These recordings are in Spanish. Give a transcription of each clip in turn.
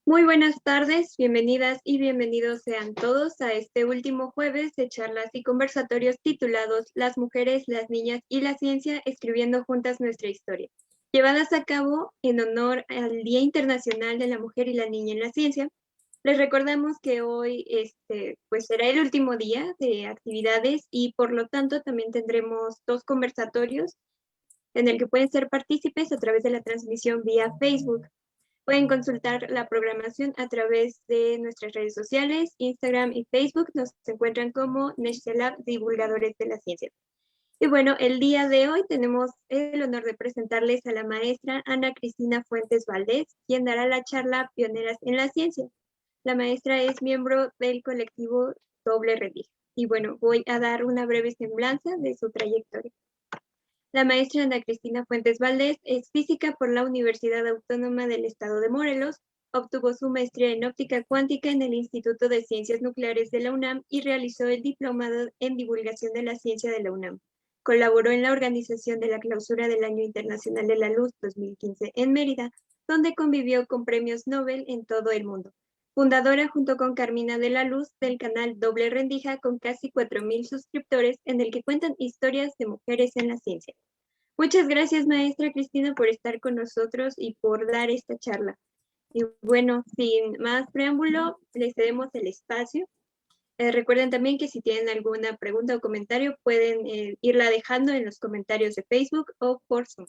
Muy buenas tardes, bienvenidas y bienvenidos sean todos a este último jueves de charlas y conversatorios titulados Las mujeres, las niñas y la ciencia escribiendo juntas nuestra historia, llevadas a cabo en honor al Día Internacional de la Mujer y la Niña en la Ciencia. Les recordamos que hoy pues será el último día de actividades y por lo tanto también tendremos dos conversatorios en el que pueden ser partícipes a través de la transmisión vía Facebook. Pueden consultar la programación a través de nuestras redes sociales, Instagram y Facebook. Nos encuentran como Nextelab Divulgadores de la Ciencia. Y bueno, el día de hoy tenemos el honor de presentarles a la maestra Ana Cristina Fuentes Valdés, quien dará la charla Pioneras en la Ciencia. La maestra es miembro del colectivo Doble Rendija. Y bueno, voy a dar una breve semblanza de su trayectoria. La maestra Ana Cristina Fuentes Valdés es física por la Universidad Autónoma del Estado de Morelos, obtuvo su maestría en óptica cuántica en el Instituto de Ciencias Nucleares de la UNAM y realizó el diplomado en divulgación de la ciencia de la UNAM. Colaboró en la organización de la clausura del Año Internacional de la Luz 2015 en Mérida, donde convivió con premios Nobel en todo el mundo. Fundadora junto con Carmina de la Luz del canal Doble Rendija con casi 4,000 suscriptores en el que cuentan historias de mujeres en la ciencia. Muchas gracias, maestra Cristina, por estar con nosotros y por dar esta charla. Y bueno, sin más preámbulo, les cedemos el espacio. Recuerden también que si tienen alguna pregunta o comentario, pueden irla dejando en los comentarios de Facebook o por Zoom.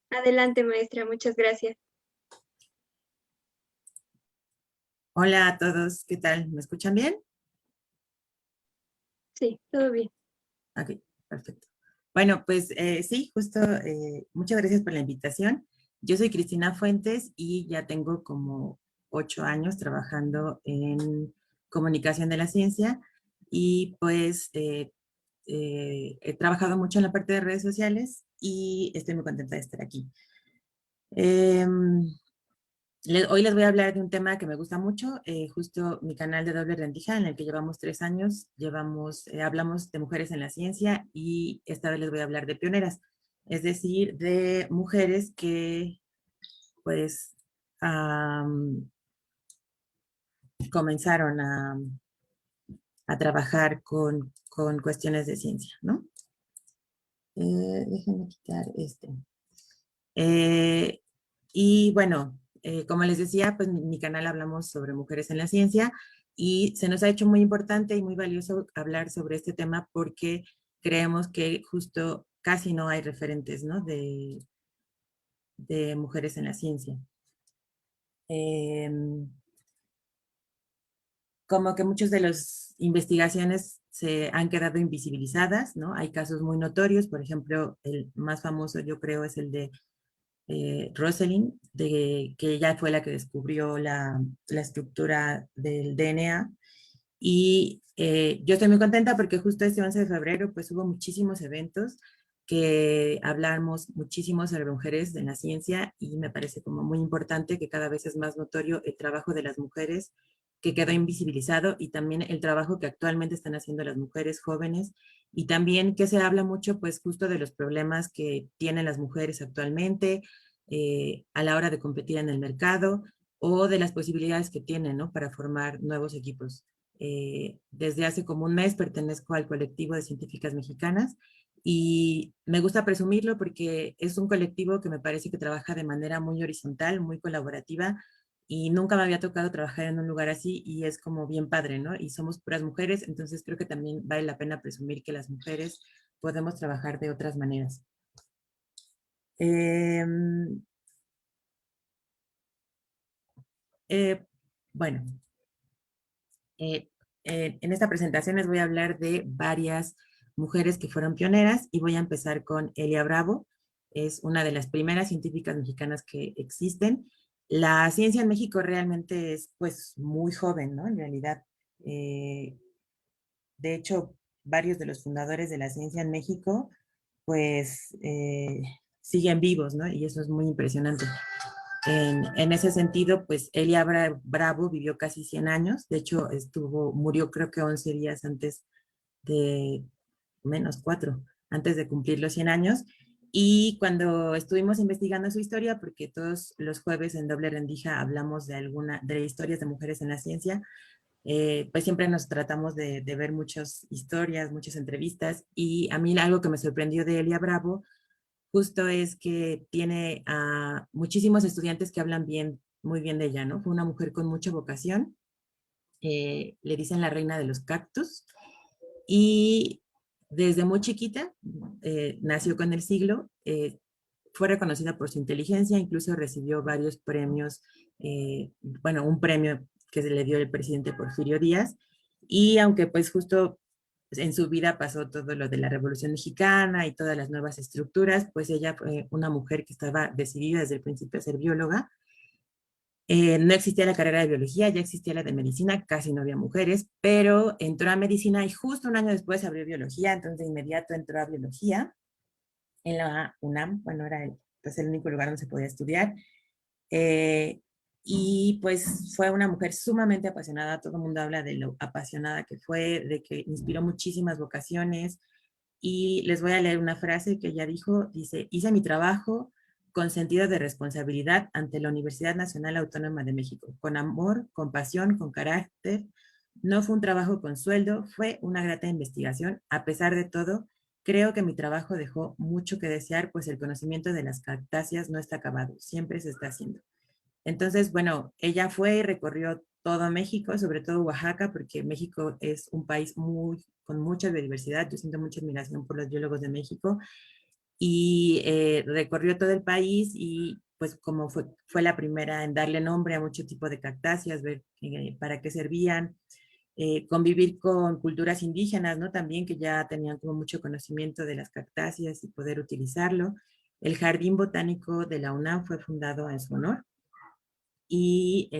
Adelante, maestra, muchas gracias. Hola a todos, ¿qué tal? ¿Me escuchan bien? Sí, todo bien. Ok, perfecto. Bueno, pues sí, justo, muchas gracias por la invitación. Yo soy Cristina Fuentes y ya tengo como 8 años trabajando en comunicación de la ciencia y pues he trabajado mucho en la parte de redes sociales y estoy muy contenta de estar aquí. Hoy les voy a hablar de un tema que me gusta mucho, justo mi canal de Doble Rendija, en el que llevamos 3 años, hablamos de mujeres en la ciencia y esta vez les voy a hablar de pioneras, es decir, de mujeres que pues comenzaron a trabajar con cuestiones de ciencia, ¿no? Déjenme quitar este. Eh, y bueno, como les decía, pues mi canal hablamos sobre mujeres en la ciencia y se nos ha hecho muy importante y muy valioso hablar sobre este tema porque creemos que justo casi no hay referentes, ¿no? de mujeres en la ciencia. Como que muchas de las investigaciones se han quedado invisibilizadas, ¿no? Hay casos muy notorios, por ejemplo, el más famoso yo creo es el de Rosalind, que ella fue la que descubrió la estructura del DNA. Y yo estoy muy contenta porque justo este 11 de febrero pues hubo muchísimos eventos que hablamos muchísimo sobre mujeres en la ciencia y me parece como muy importante que cada vez es más notorio el trabajo de las mujeres que quedó invisibilizado y también el trabajo que actualmente están haciendo las mujeres jóvenes y también que se habla mucho pues justo de los problemas que tienen las mujeres actualmente a la hora de competir en el mercado o de las posibilidades que tienen, ¿no? Para formar nuevos equipos. Desde hace como un mes pertenezco al colectivo de científicas mexicanas y me gusta presumirlo porque es un colectivo que me parece que trabaja de manera muy horizontal, muy colaborativa y nunca me había tocado trabajar en un lugar así y es como bien padre, ¿no? Y somos puras mujeres, entonces creo que también vale la pena presumir que las mujeres podemos trabajar de otras maneras. Eh, bueno, eh, en esta presentación les voy a hablar de varias mujeres que fueron pioneras y voy a empezar con Elia Bravo. Es una de las primeras científicas mexicanas que existen. La ciencia en México realmente es pues muy joven, ¿no? En realidad, eh, de hecho, varios de los fundadores de la ciencia en México pues siguen vivos, ¿no? Y eso es muy impresionante. En ese sentido, pues Elia Bravo vivió casi 100 años, de hecho murió creo que 11 días antes de, menos 4, antes de cumplir los 100 años, Y cuando estuvimos investigando su historia, porque todos los jueves en Doble Rendija hablamos de historias de mujeres en la ciencia, pues siempre nos tratamos de ver muchas historias, muchas entrevistas, y a mí algo que me sorprendió de Elia Bravo justo es que tiene a muchísimos estudiantes que hablan bien, muy bien de ella, ¿no? Fue una mujer con mucha vocación, le dicen la reina de los cactus, y desde muy chiquita, nació con el siglo, fue reconocida por su inteligencia, incluso recibió varios premios, bueno, un premio que se le dio el presidente Porfirio Díaz, y aunque pues justo en su vida pasó todo lo de la Revolución Mexicana y todas las nuevas estructuras, pues ella fue una mujer que estaba decidida desde el principio a ser bióloga. No existía la carrera de biología, ya existía la de medicina, casi no había mujeres, pero entró a medicina y justo un año después abrió biología, entonces de inmediato entró a biología en la UNAM, bueno, era pues, el único lugar donde se podía estudiar. Eh, y pues fue una mujer sumamente apasionada, todo el mundo habla de lo apasionada que fue, de que inspiró muchísimas vocaciones, y les voy a leer una frase que ella dijo, dice: hice mi trabajo con sentido de responsabilidad ante la Universidad Nacional Autónoma de México, con amor, con pasión, con carácter. No fue un trabajo con sueldo, fue una grata investigación. A pesar de todo, creo que mi trabajo dejó mucho que desear, pues el conocimiento de las cactáceas no está acabado, siempre se está haciendo. Entonces, bueno, ella fue y recorrió todo México, sobre todo Oaxaca, porque México es un país con mucha biodiversidad. Yo siento mucha admiración por los biólogos de México, y recorrió todo el país, y pues como fue la primera en darle nombre a mucho tipo de cactáceas, ver para qué servían, convivir con culturas indígenas, ¿no? También que ya tenían como mucho conocimiento de las cactáceas y poder utilizarlo. El Jardín Botánico de la UNAM fue fundado en su honor, y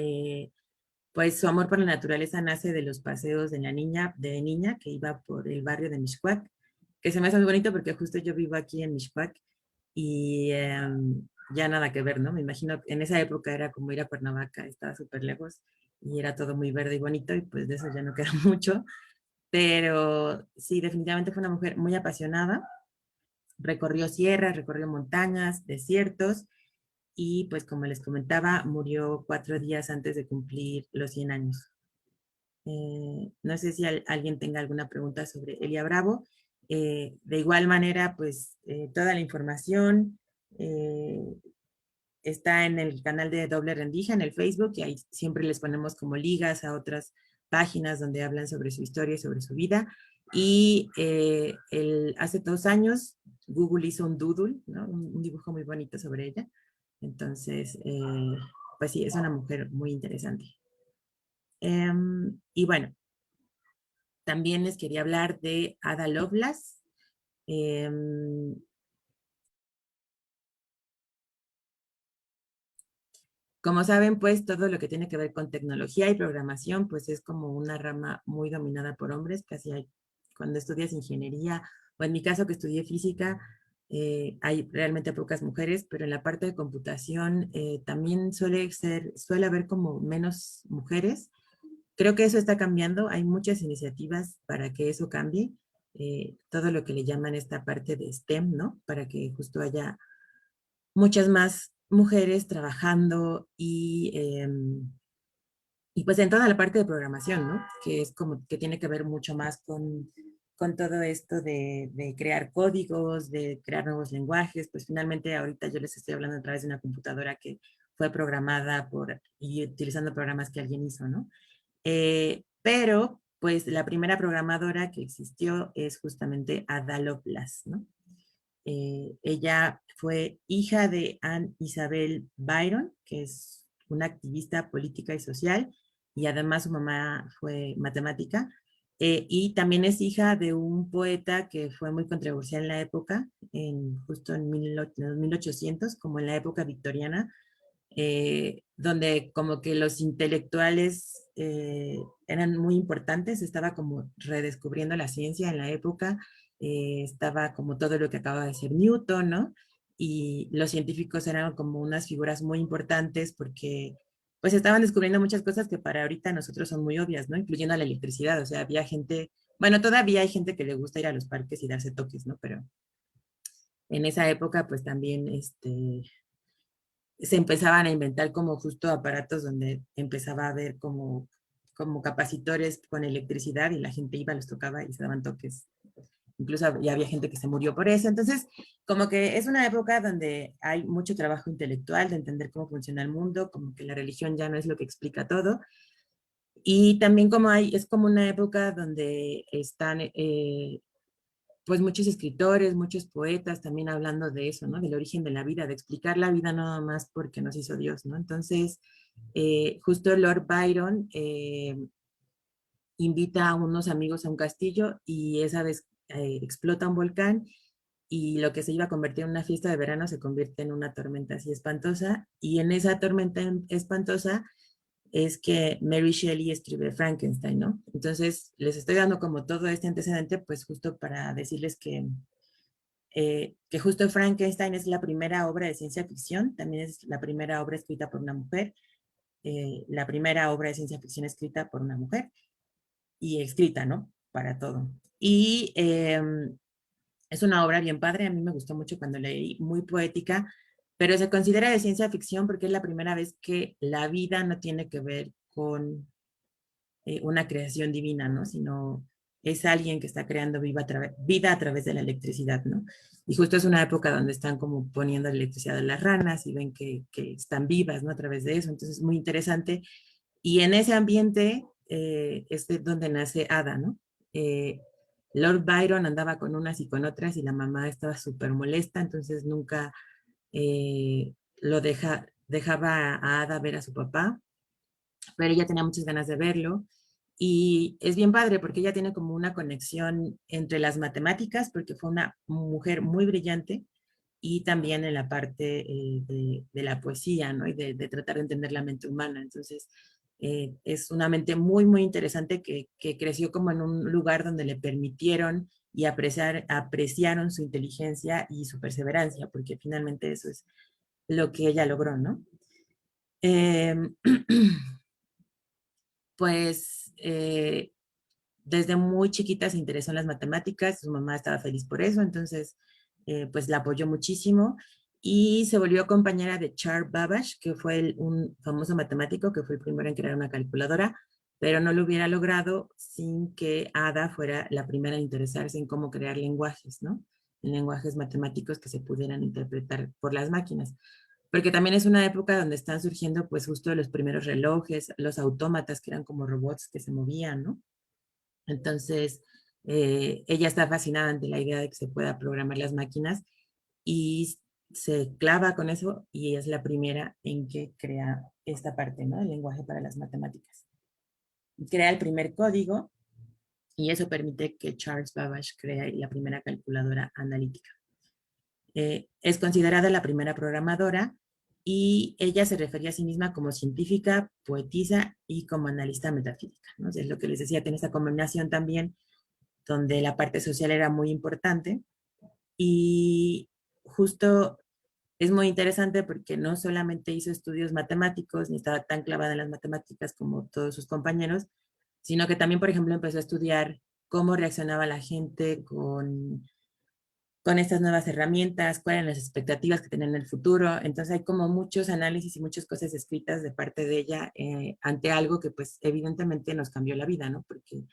pues su amor por la naturaleza nace de los paseos de niña que iba por el barrio de Mixcoac, que se me hace muy bonito porque justo yo vivo aquí en Mixcoac, y ya nada que ver, ¿no? Me imagino que en esa época era como ir a Cuernavaca, estaba súper lejos y era todo muy verde y bonito, y pues de eso ya no queda mucho, pero sí, definitivamente fue una mujer muy apasionada, recorrió sierras, recorrió montañas, desiertos, y pues como les comentaba, murió 4 días antes de cumplir los 100 años. No sé si alguien tenga alguna pregunta sobre Elia Bravo. De igual manera, pues toda la información eh, está en el canal de Doble Rendija en el Facebook, y ahí siempre les ponemos como ligas a otras páginas donde hablan sobre su historia y sobre su vida. Y hace 2 años Google hizo un doodle, ¿no? Un dibujo muy bonito sobre ella. Entonces, pues sí, es una mujer muy interesante. Y bueno, también les quería hablar de Ada Lovelace. Em, Como saben, pues todo lo que tiene que ver con tecnología y programación, pues es como una rama muy dominada por hombres. Casi hay, cuando estudias ingeniería, o en mi caso que estudié física, hay realmente pocas mujeres, pero en la parte de computación también suele haber como menos mujeres. Creo que eso está cambiando, hay muchas iniciativas para que eso cambie, todo lo que le llaman esta parte de STEM, ¿no? Para que justo haya muchas más mujeres trabajando, y pues en toda la parte de programación, ¿no? Que es como que tiene que ver mucho más con todo esto de crear códigos, de crear nuevos lenguajes. Pues finalmente ahorita yo les estoy hablando a través de una computadora que fue programada y utilizando programas que alguien hizo, ¿no? Pero pues la primera programadora que existió es justamente Ada Lovelace, ¿no? Ella fue hija de Anne Isabel Byron, que es una activista política y social, y además su mamá fue matemática. Y también es hija de un poeta que fue muy controversial en la época, justo en 1800, como en la época victoriana, donde como que los intelectuales eran muy importantes, estaba como redescubriendo la ciencia en la época, estaba como todo lo que acaba de ser Newton, ¿no? Y los científicos eran como unas figuras muy importantes porque pues estaban descubriendo muchas cosas que para ahorita nosotros son muy obvias, ¿no? Incluyendo la electricidad, o sea, había gente, bueno, todavía hay gente que le gusta ir a los parques y darse toques, ¿no? Pero en esa época pues también se empezaban a inventar como justo aparatos donde empezaba a haber como capacitores con electricidad y la gente iba, los tocaba y se daban toques. Incluso ya había gente que se murió por eso. Entonces, como que es una época donde hay mucho trabajo intelectual de entender cómo funciona el mundo, como que la religión ya no es lo que explica todo. Y también es como una época donde están pues muchos escritores, muchos poetas también hablando de eso, ¿no? Del origen de la vida, de explicar la vida nada más porque nos hizo Dios, ¿no? Entonces, justo Lord Byron invita a unos amigos a un castillo y esa vez explota un volcán y lo que se iba a convertir en una fiesta de verano se convierte en una tormenta así espantosa y en esa tormenta espantosa es que Mary Shelley escribe Frankenstein, ¿no? Entonces, les estoy dando como todo este antecedente, pues justo para decirles que justo Frankenstein es la primera obra de ciencia ficción, también es la primera obra escrita por una mujer, la primera obra de ciencia ficción escrita por una mujer y escrita, ¿no? Para todo. Y es una obra bien padre, a mí me gustó mucho cuando leí, muy poética, pero se considera de ciencia ficción porque es la primera vez que la vida no tiene que ver con una creación divina, ¿no? Sino es alguien que está creando vida a través de la electricidad, ¿no? Y justo es una época donde están como poniendo la electricidad a las ranas y ven que están vivas, ¿no? A través de eso, entonces es muy interesante. Y en ese ambiente es de donde nace Ada, ¿no? Eh, Lord Byron andaba con unas y con otras y la mamá estaba súper molesta, entonces nunca dejaba a Ada ver a su papá, pero ella tenía muchas ganas de verlo. Y es bien padre porque ella tiene como una conexión entre las matemáticas, porque fue una mujer muy brillante, y también en la parte de la poesía, ¿no? Y de tratar de entender la mente humana. Entonces, es una mente muy, muy interesante que creció como en un lugar donde le permitieron y apreciaron su inteligencia y su perseverancia, porque finalmente eso es lo que ella logró, ¿no? Eh, pues desde muy chiquita se interesó en las matemáticas, su mamá estaba feliz por eso, entonces pues la apoyó muchísimo y se volvió compañera de Charles Babbage, que fue un famoso matemático que fue el primero en crear una calculadora, pero no lo hubiera logrado sin que Ada fuera la primera en interesarse en cómo crear lenguajes, ¿no? En lenguajes matemáticos que se pudieran interpretar por las máquinas. Porque también es una época donde están surgiendo pues justo los primeros relojes, los autómatas que eran como robots que se movían, ¿no? Entonces, ella está fascinada ante la idea de que se pueda programar las máquinas y se clava con eso y es la primera en que crea esta parte, ¿no? El lenguaje para las matemáticas. Crea el primer código y eso permite que Charles Babbage cree la primera calculadora analítica. Es considerada la primera programadora y ella se refería a sí misma como científica, poetisa y como analista metafísica, ¿no? O sea, es lo que les decía, tiene esta combinación también donde la parte social era muy importante y justo es muy interesante porque no solamente hizo estudios matemáticos ni estaba tan clavada en las matemáticas como todos sus compañeros, sino que también, por ejemplo, empezó a estudiar cómo reaccionaba la gente con estas nuevas herramientas, cuáles eran las expectativas que tenían en el futuro. Entonces hay como muchos análisis y muchas cosas escritas de parte de ella ante algo que pues evidentemente nos cambió la vida, ¿no? Porque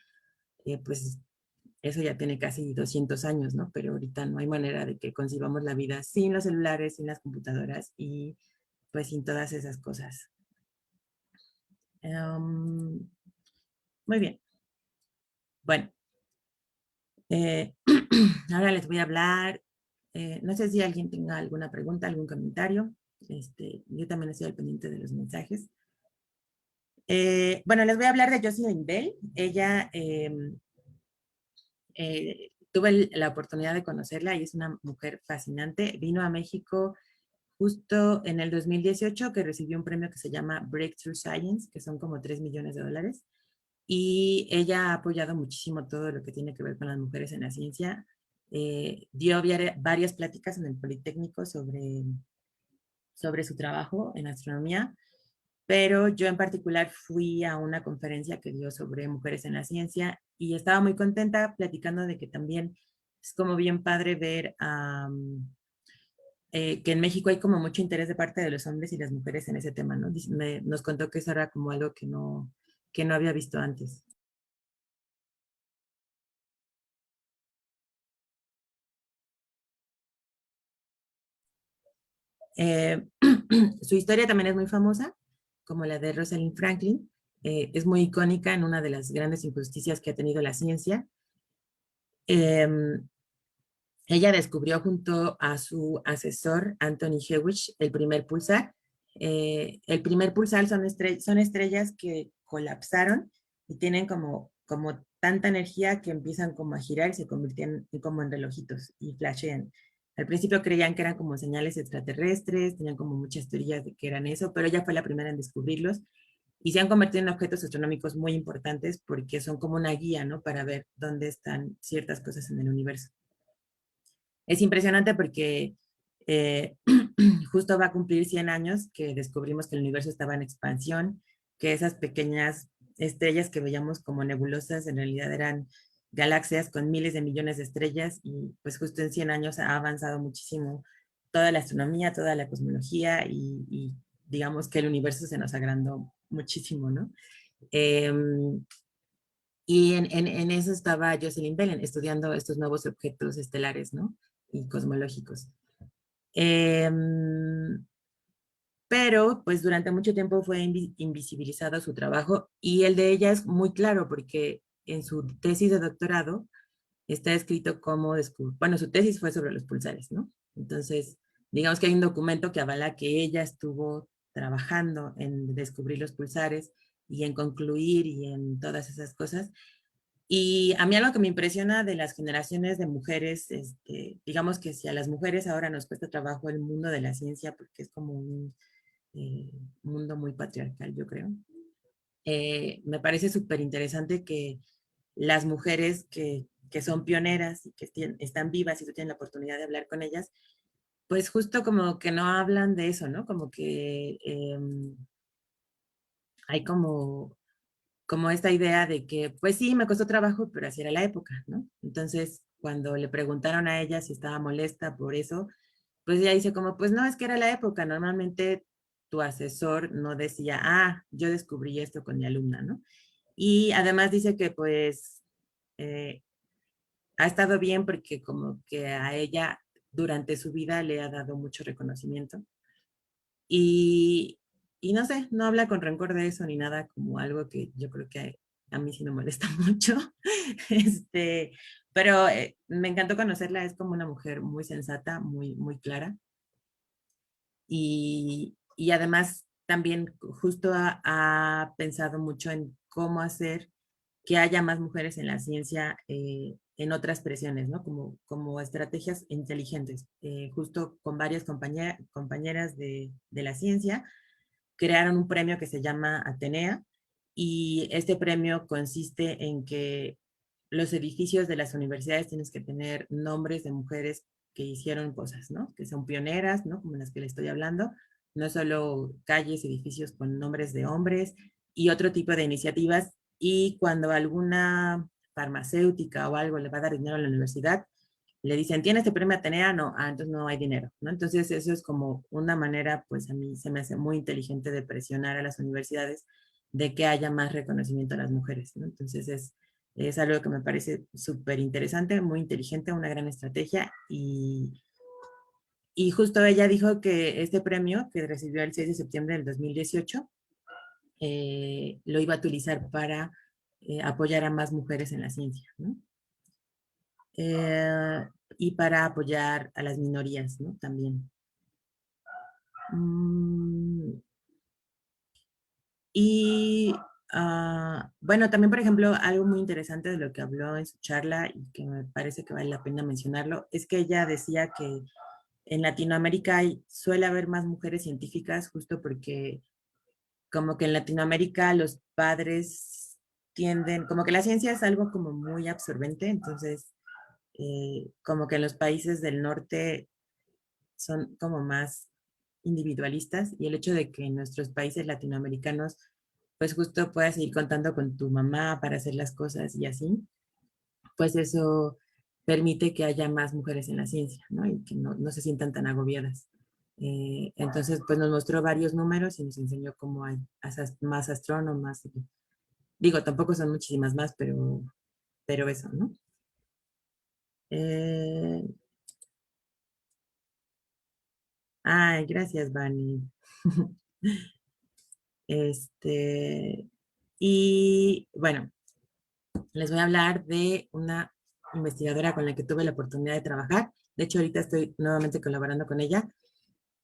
pues eso ya tiene casi 200 años, ¿no? Pero ahorita no hay manera de que concibamos la vida sin los celulares, sin las computadoras y pues sin todas esas cosas. Muy bien. Bueno, ahora les voy a hablar. No sé si alguien tenga alguna pregunta, algún comentario. Yo también estoy al pendiente de los mensajes. Bueno, les voy a hablar de Jocelyn Bell. Ella tuve la oportunidad de conocerla y es una mujer fascinante. Vino a México justo en el 2018 que recibió un premio que se llama Breakthrough Science, que son como 3 millones de dólares. Y ella ha apoyado muchísimo todo lo que tiene que ver con las mujeres en la ciencia. Dio varias pláticas en el Politécnico sobre su trabajo en astronomía, pero yo en particular fui a una conferencia que dio sobre mujeres en la ciencia y estaba muy contenta platicando de que también es como bien padre ver que en México hay como mucho interés de parte de los hombres y las mujeres en ese tema, ¿no? Nos contó que eso era como algo que no había visto antes. Eh, Su historia también es muy famosa, como la de Rosalind Franklin. Es muy icónica en una de las grandes injusticias que ha tenido la ciencia. Eh, Ella descubrió junto a su asesor, Anthony Hewish, el primer pulsar. El primer pulsar son estrellas que colapsaron y tienen como tanta energía que empiezan como a girar y se convierten como en relojitos y flashean. Al principio creían que eran como señales extraterrestres, tenían como muchas teorías de que eran eso, pero ella fue la primera en descubrirlos y se han convertido en objetos astronómicos muy importantes porque son como una guía, ¿no? Para ver dónde están ciertas cosas en el universo. Es impresionante porque eh, justo va a cumplir 100 años que descubrimos que el universo estaba en expansión, que esas pequeñas estrellas que veíamos como nebulosas en realidad eran galaxias con miles de millones de estrellas y pues justo en 100 años ha avanzado muchísimo toda la astronomía, toda la cosmología y digamos que el universo se nos agrandó muchísimo, ¿no? Eh, y en eso estaba Jocelyn Bell estudiando estos nuevos objetos estelares, ¿no? Y cosmológicos. Eh, pero pues durante mucho tiempo fue invisibilizado su trabajo y el de ella es muy claro porque en su tesis de doctorado está escrito cómo descubrió, bueno, su tesis fue sobre los pulsares, ¿no? Entonces, digamos que hay un documento que avala que ella estuvo trabajando en descubrir los pulsares y en concluir y en todas esas cosas. Y a mí algo que me impresiona de las generaciones de mujeres, digamos que si a las mujeres ahora nos cuesta trabajo el mundo de la ciencia, porque es como un eh, mundo muy patriarcal, yo creo. Me parece súper interesante que las mujeres que son pioneras y que están vivas y tú tienes la oportunidad de hablar con ellas, pues justo como que no hablan de eso, ¿no? Como que hay como esta idea de que, pues sí, me costó trabajo, pero así era la época, ¿no? Entonces, cuando le preguntaron a ella si estaba molesta por eso, pues ella dice como, pues no, es que era la época, normalmente tu asesor no decía, ah, yo descubrí esto con mi alumna, ¿no? Y además dice que pues eh, ha estado bien porque como que a ella durante su vida le ha dado mucho reconocimiento y, y no sé, no habla con rencor de eso ni nada, como algo que yo creo que a mí sí me molesta mucho. Este, pero me encantó conocerla, es como una mujer muy sensata, muy clara. Y además también justo ha pensado mucho en cómo hacer que haya más mujeres en la ciencia en otras presiones, ¿no? Como estrategias inteligentes. Justo con varias compañeras de la ciencia, crearon un premio que se llama Atenea y este premio consiste en que los edificios de las universidades tienen que tener nombres de mujeres que hicieron cosas, ¿no? Que son pioneras, ¿no? Como las que le estoy hablando, no solo calles, edificios con nombres de hombres y otro tipo de iniciativas. Y cuando alguna farmacéutica o algo le va a dar dinero a la universidad, le dicen, ¿tiene este premio Atenea? No, ah, entonces no hay dinero, ¿no? Entonces eso es como una manera, pues a mí se me hace muy inteligente de presionar a las universidades de que haya más reconocimiento a las mujeres, ¿no? Entonces es algo que me parece súper interesante, muy inteligente, una gran estrategia y justo ella dijo que este premio que recibió el 6 de septiembre del 2018 lo iba a utilizar para apoyar a más mujeres en la ciencia, ¿no? Eh, y para apoyar a las minorías, ¿no? También. Mm, y bueno, también, por ejemplo, algo muy interesante de lo que habló en su charla y que me parece que vale la pena mencionarlo, es que ella decía que en Latinoamérica suele haber más mujeres científicas justo porque como que en Latinoamérica los padres tienden, como que la ciencia es algo como muy absorbente, entonces como que en los países del norte son como más individualistas y el hecho de que en nuestros países latinoamericanos pues justo puedas ir contando con tu mamá para hacer las cosas y así, pues eso permite que haya más mujeres en la ciencia, ¿no? Y que no se sientan tan agobiadas. Entonces, pues nos mostró varios números y nos enseñó cómo hay más astrónomas. Digo, tampoco son muchísimas más, pero eso, ¿no? Eh, Ay, gracias, Vani. Y bueno, les voy a hablar de una investigadora con la que tuve la oportunidad de trabajar. De hecho, ahorita estoy nuevamente colaborando con ella.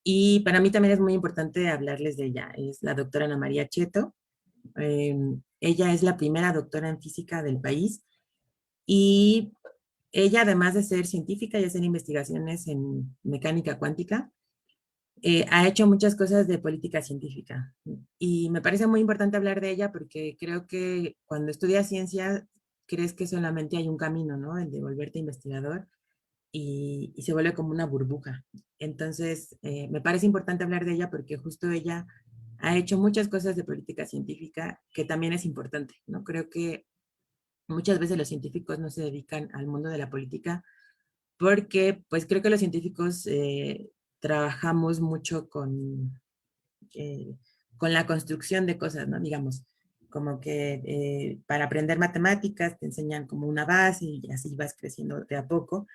Y para mí también es muy importante hablarles de ella. Es la doctora Ana María Cheto. Ella es la primera doctora en física del país. Y ella, además de ser científica y hacer investigaciones en mecánica cuántica, ha hecho muchas cosas de política científica. Y me parece muy importante hablar de ella porque creo que cuando estudias ciencia, crees que solamente hay un camino, ¿no? El de volverte investigador y se vuelve como una burbuja. Entonces, me parece importante hablar de ella porque justo ella ha hecho muchas cosas de política científica que también es importante, ¿no? Creo que muchas veces los científicos no se dedican al mundo de la política porque, pues creo que los científicos trabajamos mucho eh, con la construcción de cosas, ¿no? Digamos, como que para aprender matemáticas te enseñan como una base y así vas creciendo de a poco.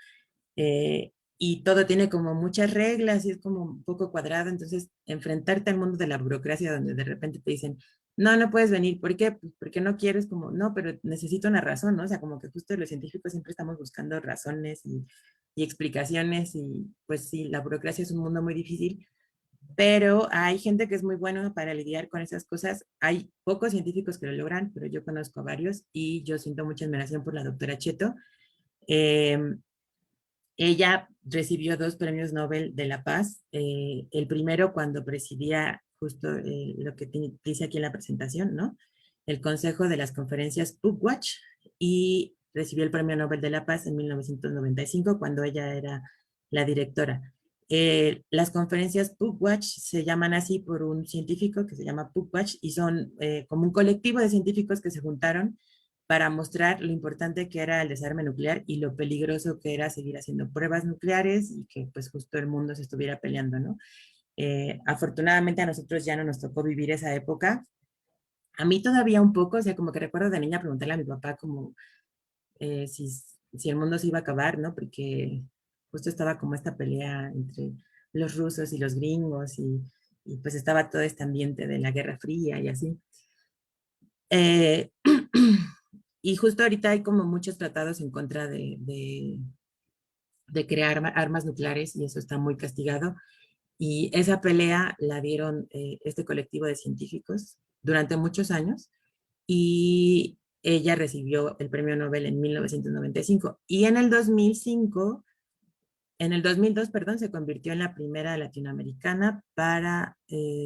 Y todo tiene como muchas reglas y es como un poco cuadrado, entonces enfrentarte al mundo de la burocracia donde de repente te dicen, no, no puedes venir, ¿por qué? Pues porque no quieres, como, no, pero necesito una razón, ¿no? O sea, como que justo los científicos siempre estamos buscando razones y explicaciones y pues sí, la burocracia es un mundo muy difícil, pero hay gente que es muy buena para lidiar con esas cosas. Hay pocos científicos que lo logran, pero yo conozco a varios y yo siento mucha admiración por la doctora Cheto. Eh, Ella recibió 2 premios Nobel de la Paz. El primero cuando presidía justo lo que dice aquí en la presentación, ¿no? El Consejo de las Conferencias Pugwatch y recibió el Premio Nobel de la Paz en 1995 cuando ella era la directora. Las conferencias Pugwatch se llaman así por un científico que se llama Pugwatch y son como un colectivo de científicos que se juntaron para mostrar lo importante que era el desarme nuclear y lo peligroso que era seguir haciendo pruebas nucleares y que pues justo el mundo se estuviera peleando, ¿no? Afortunadamente a nosotros ya no nos tocó vivir esa época. A mí todavía un poco, o sea, como que recuerdo de niña preguntarle a mi papá como si el mundo se iba a acabar, ¿no? Porque justo estaba como esta pelea entre los rusos y los gringos y pues estaba todo este ambiente de la Guerra Fría y así. Eh, y justo ahorita hay como muchos tratados en contra de crear armas nucleares y eso está muy castigado. Y esa pelea la dieron este colectivo de científicos durante muchos años y ella recibió el premio Nobel en 1995 y en el 2002, perdón, se convirtió en la primera latinoamericana para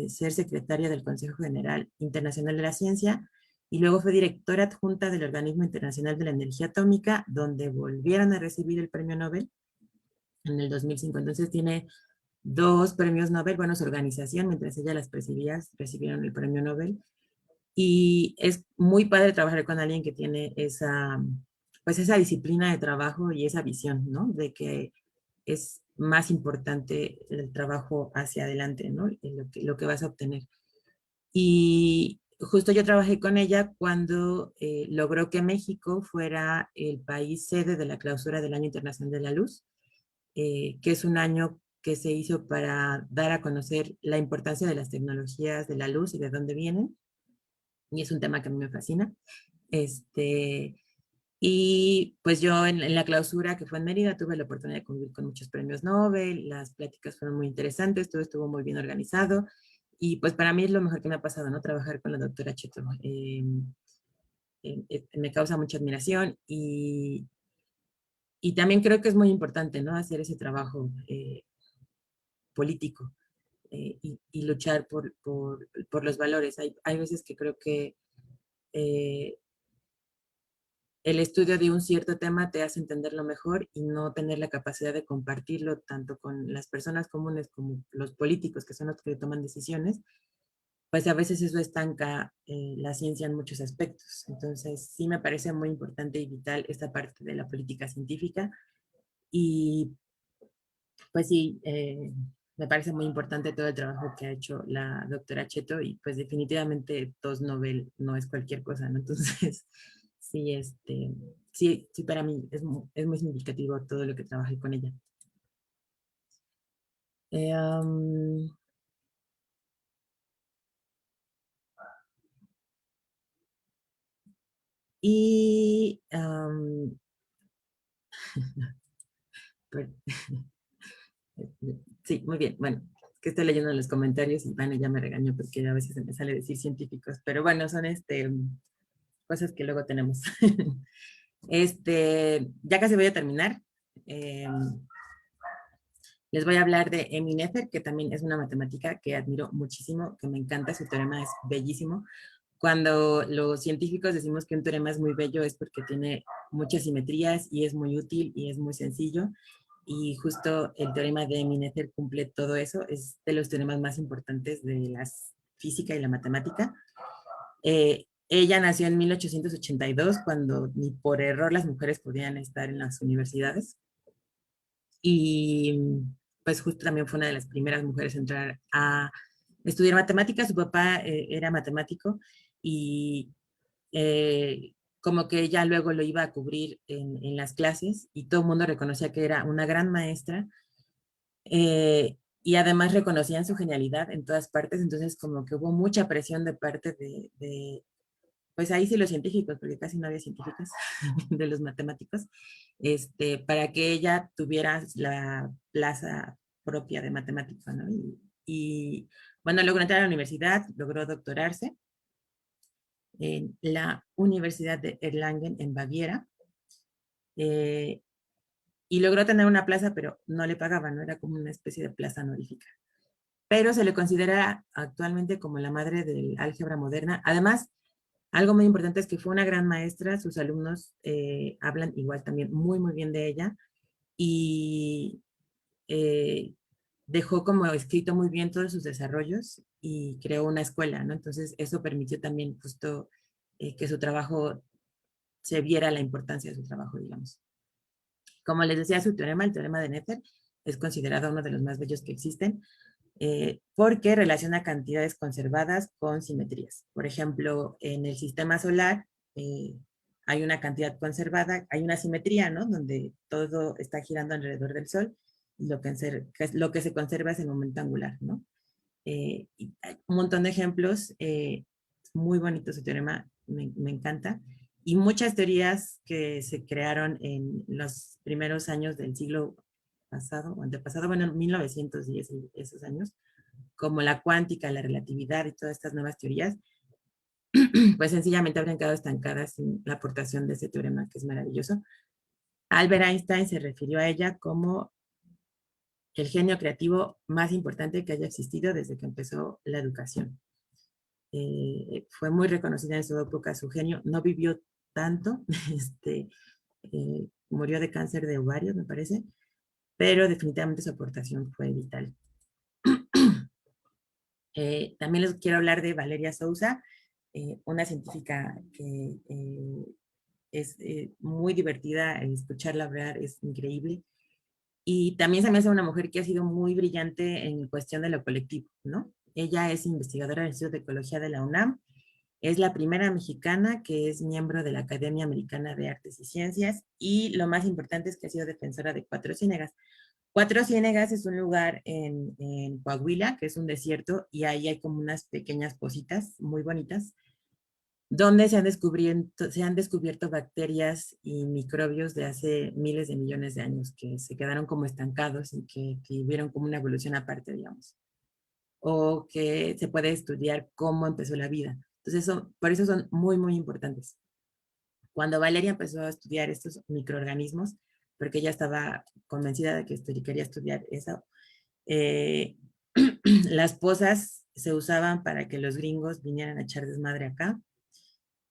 ser secretaria del Consejo General Internacional de la Ciencia y luego fue directora adjunta del Organismo Internacional de la Energía Atómica, donde volvieron a recibir el premio Nobel en el 2005. Entonces tiene 2 premios Nobel, bueno, su organización, mientras ella las presidía, recibieron el premio Nobel. Y es muy padre trabajar con alguien que tiene pues esa disciplina de trabajo y esa visión, ¿no? De que es más importante el trabajo hacia adelante, ¿no? Lo que vas a obtener. Y justo yo trabajé con ella cuando logró que México fuera el país sede de la clausura del Año Internacional de la Luz, que es un año que se hizo para dar a conocer la importancia de las tecnologías de la luz y de dónde vienen. Y es un tema que a mí me fascina. Este, y pues yo en la clausura que fue en Mérida tuve la oportunidad de convivir con muchos premios Nobel, las pláticas fueron muy interesantes, todo estuvo muy bien organizado y pues para mí es lo mejor que me ha pasado, ¿no? Trabajar con la doctora Cheto. Me causa mucha admiración y también creo que es muy importante, ¿no? Hacer ese trabajo político y luchar por los valores. Hay veces que creo que eh, el estudio de un cierto tema te hace entenderlo mejor y no tener la capacidad de compartirlo tanto con las personas comunes como los políticos, que son los que toman decisiones, pues a veces eso estanca la ciencia en muchos aspectos. Entonces, sí me parece muy importante y vital esta parte de la política científica Y pues sí, me parece muy importante todo el trabajo que ha hecho la doctora Cheto y pues definitivamente TOS Nobel no es cualquier cosa, ¿no? Entonces, sí, sí, para mí es muy significativo todo lo que trabajé con ella. Eh, um, y, per- sí, muy bien, bueno, que estoy leyendo los comentarios y bueno, ya me regañó porque a veces se me sale decir científicos, pero bueno, son cosas que luego tenemos. Ya casi voy a terminar. Eh, Les voy a hablar de Emmy Noether, que también es una matemática que admiro muchísimo, que me encanta, su teorema es bellísimo. Cuando los científicos decimos que un teorema es muy bello es porque tiene muchas simetrías y es muy útil y es muy sencillo. Y justo el teorema de Emmy Noether cumple todo eso. Es de los teoremas más importantes de la física y la matemática. Ella nació en 1882, cuando ni por error las mujeres podían estar en las universidades. Y pues justo también fue una de las primeras mujeres en entrar a estudiar matemáticas. Su papá era matemático y como que ella luego lo iba a cubrir en las clases y todo el mundo reconocía que era una gran maestra, y además reconocían su genialidad en todas partes, entonces como que hubo mucha presión de parte pues ahí sí los científicos, porque casi no había científicos, de los matemáticos, para que ella tuviera la plaza propia de matemática, ¿no? Y bueno, logró entrar a la universidad, logró doctorarse en la Universidad de Erlangen en Baviera, eh, y logró tener una plaza, pero no le pagaban, ¿no? Era como una especie de plaza honorífica. Pero se le considera actualmente como la madre del álgebra moderna. Además, algo muy importante es que fue una gran maestra, sus alumnos hablan igual también muy, muy bien de ella y eh, dejó como escrito muy bien todos sus desarrollos y creó una escuela, ¿no? Entonces eso permitió también justo que su trabajo se viera la importancia de su trabajo, digamos. Como les decía, su teorema, el teorema de Noether, es considerado uno de los más bellos que existen, porque relaciona cantidades conservadas con simetrías. Por ejemplo, en el sistema solar eh, hay una cantidad conservada, hay una simetría, ¿no? Donde todo está girando alrededor del Sol y lo que se conserva es el momento angular, ¿no? Y hay un montón de ejemplos, muy bonito su teorema, me encanta. Y muchas teorías que se crearon en los primeros años del siglo pasado o antepasado, bueno, en 1910, esos años, como la cuántica, la relatividad y todas estas nuevas teorías, pues sencillamente habrían quedado estancadas sin la aportación de ese teorema que es maravilloso. Albert Einstein se refirió a ella como el genio creativo más importante que haya existido desde que empezó la educación. Fue muy reconocida en su época su genio, no vivió tanto, murió de cáncer de ovario, me parece, pero definitivamente su aportación fue vital. También les quiero hablar de Valeria Sousa, una científica que es muy divertida, escucharla hablar es increíble. Y también se me hace una mujer que ha sido muy brillante en cuestión de lo colectivo, ¿no? Ella es investigadora del Instituto de Ecología de la UNAM, es la primera mexicana que es miembro de la Academia Americana de Artes y Ciencias y lo más importante es que ha sido defensora de Cuatro Ciénegas. Cuatro Ciénegas es un lugar en Coahuila, que es un desierto, y ahí hay como unas pequeñas cositas muy bonitas, donde se han descubierto bacterias y microbios de hace miles de millones de años que se quedaron como estancados y que vieron como una evolución aparte, digamos. O que se puede estudiar cómo empezó la vida. Entonces, por eso son muy, muy importantes. Cuando Valeria empezó a estudiar estos microorganismos, porque ella estaba convencida de que quería estudiar eso, eh, las pozas se usaban para que los gringos vinieran a echar desmadre acá.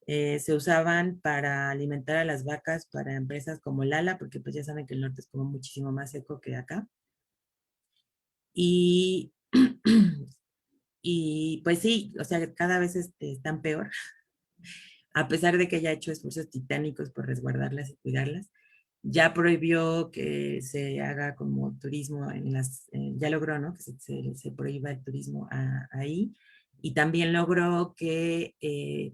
Se usaban para alimentar a las vacas para empresas como Lala, porque pues ya saben que el norte es como muchísimo más seco que acá. Y, y pues sí, o sea, cada vez están peor, a pesar de que ella ha hecho esfuerzos titánicos por resguardarlas y cuidarlas. ya prohibió que se haga como turismo en las, ya logró, ¿no? Que se prohíba el turismo ahí. Y también logró que,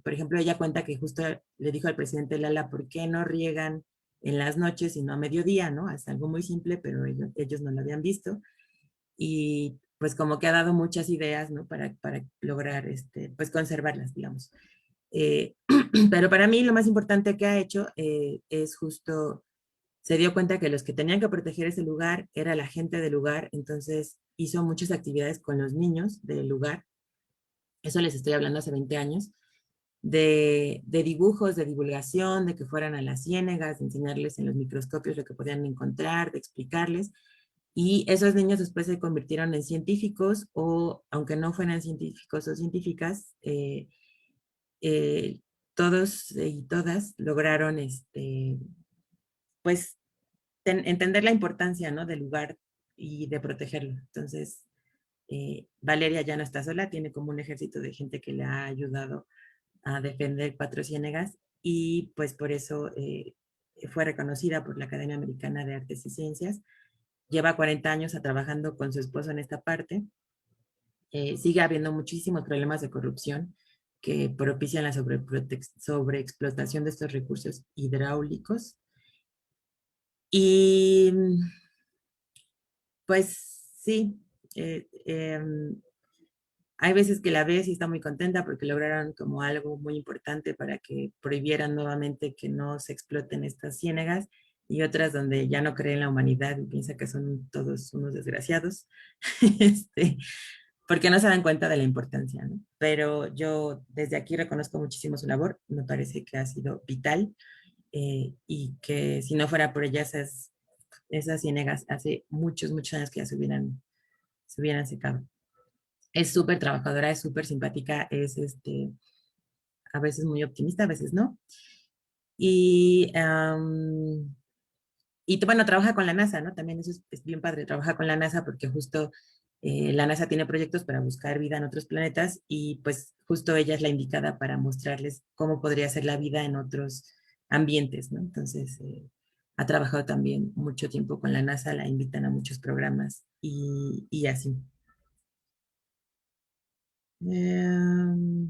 por ejemplo, ella cuenta que justo le dijo al presidente Lala, ¿por qué no riegan en las noches y no a mediodía, ¿no? Es algo muy simple, pero ellos no lo habían visto. Y pues como que ha dado muchas ideas, ¿no? Para lograr, pues conservarlas, digamos. Eh, pero para mí lo más importante que ha hecho es justo se dio cuenta que los que tenían que proteger ese lugar era la gente del lugar, entonces hizo muchas actividades con los niños del lugar, eso les estoy hablando hace 20 años, de dibujos, de divulgación, de que fueran a las ciénegas, de enseñarles en los microscopios lo que podían encontrar, de explicarles, y esos niños después se convirtieron en científicos o, aunque no fueran científicos o científicas, eh, todos y todas lograron, pues, entender la importancia, ¿no? Del lugar y de protegerlo. Entonces, Valeria ya no está sola, tiene como un ejército de gente que le ha ayudado a defender Cuatro Ciénegas y pues por eso fue reconocida por la Academia Americana de Artes y Ciencias. Lleva 40 años trabajando con su esposo en esta parte. Sigue habiendo muchísimos problemas de corrupción que propician la sobreexplotación de estos recursos hidráulicos. Y pues sí, hay veces que la ves y está muy contenta porque lograron como algo muy importante para que prohibieran nuevamente que no se exploten estas ciénegas y otras donde ya no cree en la humanidad y piensa que son todos unos desgraciados, porque no se dan cuenta de la importancia, ¿no? Pero yo desde aquí reconozco muchísimo su labor, me parece que ha sido vital y que si no fuera por ellas esas ciénegas hace muchos, muchos años que ya se hubieran secado. Es súper trabajadora, es súper simpática, es a veces muy optimista, a veces no. Y, y bueno, trabaja con la NASA, ¿no? También eso es bien padre, trabaja con la NASA porque justo la NASA tiene proyectos para buscar vida en otros planetas y pues justo ella es la indicada para mostrarles cómo podría ser la vida en otros ambientes, ¿no? Entonces, ha trabajado también mucho tiempo con la NASA, la invitan a muchos programas y así. Eh,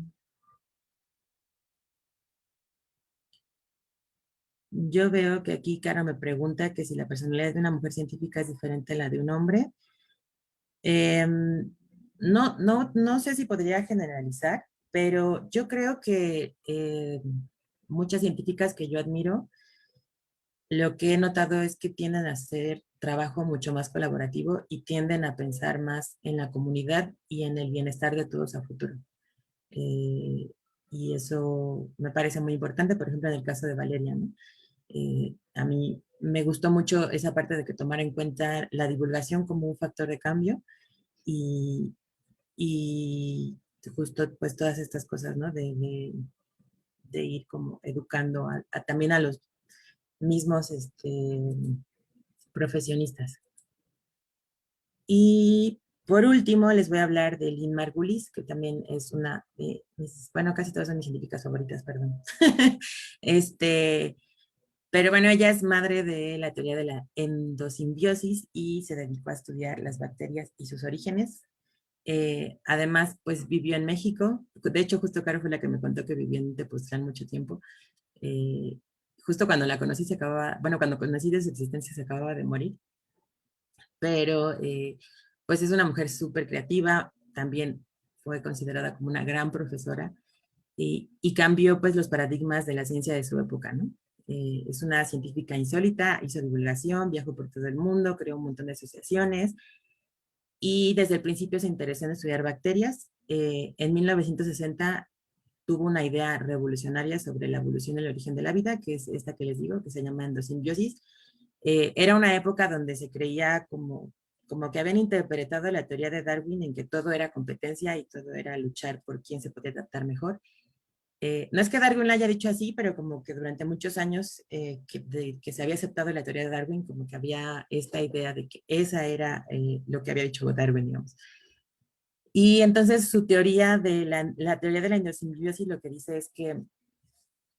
Yo veo que aquí Cara me pregunta que si la personalidad de una mujer científica es diferente a la de un hombre. No sé si podría generalizar, pero yo creo que muchas científicas que yo admiro, lo que he notado es que tienden a hacer trabajo mucho más colaborativo y tienden a pensar más en la comunidad y en el bienestar de todos a futuro. Eh, y eso me parece muy importante, por ejemplo, en el caso de Valeria, ¿no? A mí me gustó mucho esa parte de que tomara en cuenta la divulgación como un factor de cambio y, y justo pues todas estas cosas, ¿no? De ir como educando también a los mismos profesionistas. Y por último, les voy a hablar de Lynn Margulis, que también es una de mis, bueno, casi todas son mis científicas favoritas, perdón. este, Pero bueno, ella es madre de la teoría de la endosimbiosis y se dedicó a estudiar las bacterias y sus orígenes. Además, pues vivió en México. De hecho, justo Caro fue la que me contó que vivió en Tepoztlán mucho tiempo. Eh, Justo cuando la conocí se acababa, bueno, cuando conocí de su existencia se acababa de morir. Pero pues es una mujer súper creativa. También fue considerada como una gran profesora y cambió pues los paradigmas de la ciencia de su época, ¿no? Es una científica insólita, hizo divulgación, viajó por todo el mundo, creó un montón de asociaciones y desde el principio se interesó en estudiar bacterias. En 1960 tuvo una idea revolucionaria sobre la evolución y el origen de la vida, que es esta que les digo, que se llama endosimbiosis. Era una época donde se creía como que habían interpretado la teoría de Darwin en que todo era competencia y todo era luchar por quién se podía adaptar mejor. No es que Darwin lo haya dicho así, pero como que durante muchos años que se había aceptado la teoría de Darwin, como que había esta idea de que esa era lo que había dicho Darwin, digamos. Y entonces su teoría de la teoría de la endosimbiosis lo que dice es que